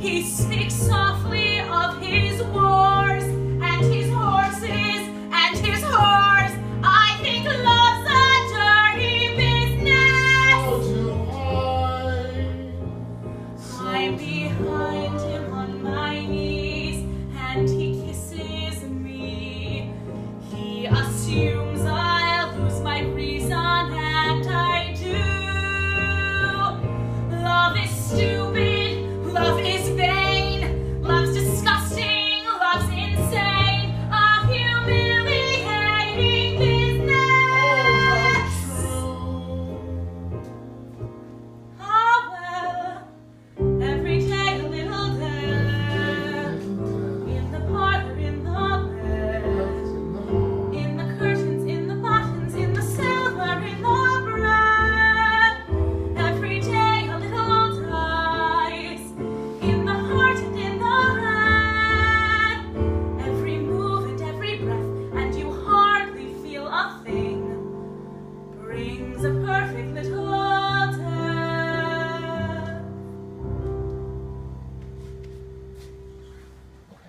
He speaks softly of his wars and his horses and his whores. I think love's a dirty business. So do I. I'm behind.